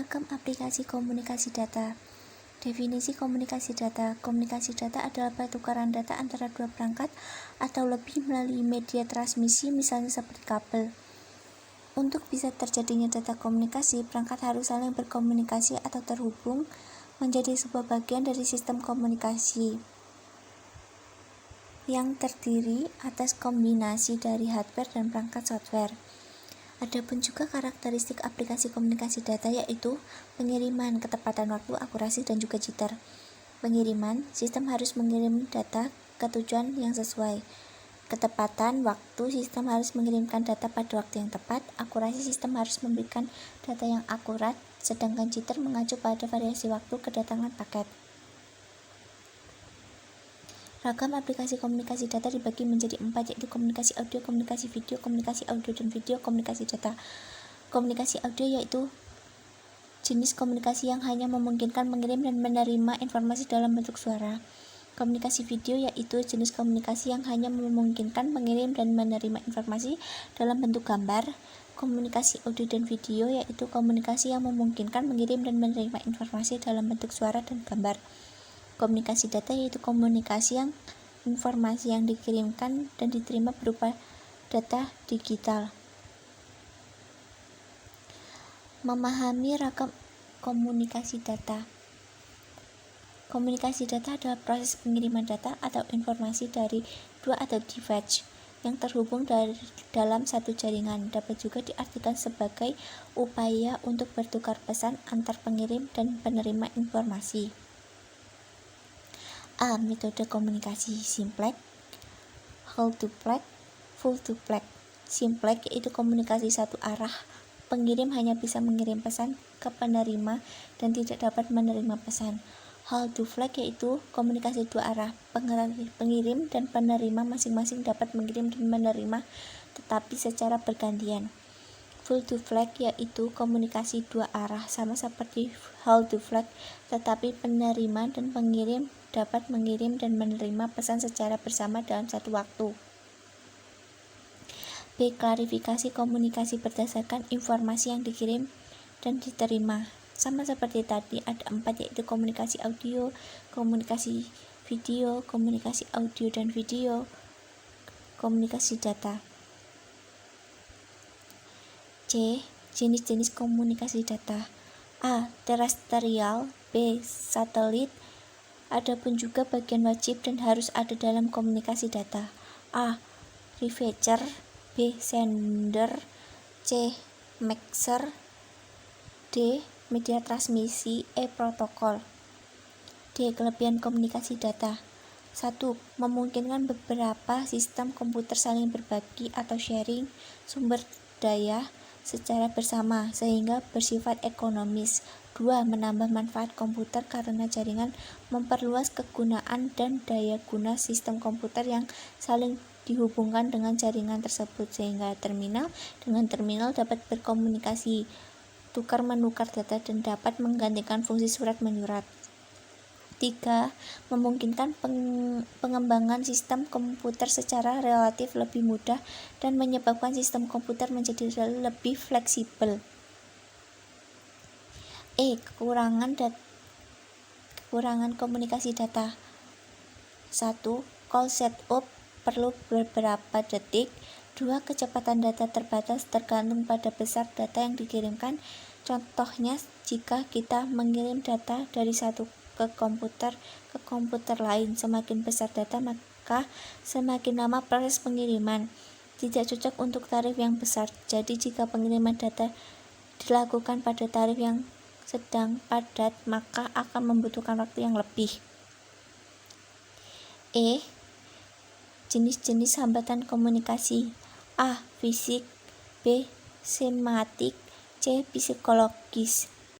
Ragam aplikasi komunikasi data. Definisi komunikasi data. Komunikasi data adalah pertukaran data antara dua perangkat atau lebih melalui media transmisi, misalnya seperti kabel. Untuk bisa terjadinya data komunikasi, perangkat harus saling berkomunikasi atau terhubung menjadi sebuah bagian dari sistem komunikasi yang terdiri atas kombinasi dari hardware dan perangkat software. Adapun juga karakteristik aplikasi komunikasi data, yaitu pengiriman, ketepatan waktu, akurasi, dan juga jitter. Pengiriman, sistem harus mengirim data ke tujuan yang sesuai. Ketepatan waktu, sistem harus mengirimkan data pada waktu yang tepat. Akurasi, sistem harus memberikan data yang akurat, sedangkan jitter mengacu pada variasi waktu kedatangan paket. Ragam aplikasi komunikasi data dibagi menjadi 4, yaitu komunikasi audio, komunikasi video, komunikasi audio dan video, komunikasi data. Komunikasi audio yaitu jenis komunikasi yang hanya memungkinkan mengirim dan menerima informasi dalam bentuk suara. Komunikasi video yaitu jenis komunikasi yang hanya memungkinkan mengirim dan menerima informasi dalam bentuk gambar. Komunikasi audio dan video yaitu komunikasi yang memungkinkan mengirim dan menerima informasi dalam bentuk suara dan gambar. Komunikasi data yaitu komunikasi yang informasi yang dikirimkan dan diterima berupa data digital. Memahami ragam komunikasi data. Komunikasi data adalah proses pengiriman data atau informasi dari dua atau device yang terhubung dalam satu jaringan. Dapat juga diartikan sebagai upaya untuk bertukar pesan antar pengirim dan penerima informasi. A. Metode komunikasi simplex, whole duplex, full duplex. Simplex yaitu komunikasi satu arah. Pengirim hanya bisa mengirim pesan ke penerima dan tidak dapat menerima pesan. Whole duplex yaitu komunikasi dua arah. Pengirim dan penerima masing-masing dapat mengirim dan menerima, tetapi secara bergantian. Full duplex yaitu komunikasi dua arah, sama seperti whole duplex, tetapi penerima dan pengirim dapat mengirim dan menerima pesan secara bersama dalam satu waktu. B. Klarifikasi komunikasi berdasarkan informasi yang dikirim dan diterima. Sama seperti tadi, ada 4, yaitu komunikasi audio, komunikasi video, komunikasi audio dan video, komunikasi data. C. Jenis-jenis komunikasi data. A. Terestrial, B. Satelit. Adapun juga bagian wajib dan harus ada dalam komunikasi data. A. Receiver, B. Sender, C. Mixer, D. Media transmisi, E. Protokol. D. Kelebihan komunikasi data. 1. Memungkinkan beberapa sistem komputer saling berbagi atau sharing sumber daya secara bersama sehingga bersifat ekonomis. 2. Menambah manfaat komputer karena jaringan memperluas kegunaan dan daya guna sistem komputer yang saling dihubungkan dengan jaringan tersebut sehingga terminal dengan terminal dapat berkomunikasi, tukar-menukar data dan dapat menggantikan fungsi surat menyurat. 3. Memungkinkan pengembangan sistem komputer secara relatif lebih mudah dan menyebabkan sistem komputer menjadi lebih fleksibel. E. Kekurangan komunikasi data. 1. Call setup perlu beberapa detik. 2. Kecepatan data terbatas tergantung pada besar data yang dikirimkan. Contohnya, jika kita mengirim data dari satu ke komputer lain, semakin besar data maka semakin lama proses pengiriman. Tidak cocok untuk tarif yang besar. Jadi jika pengiriman data dilakukan pada tarif yang sedang padat, maka akan membutuhkan waktu yang lebih. E. Jenis-jenis hambatan komunikasi. A. Fisik, B. Sematik, C. Psikologis.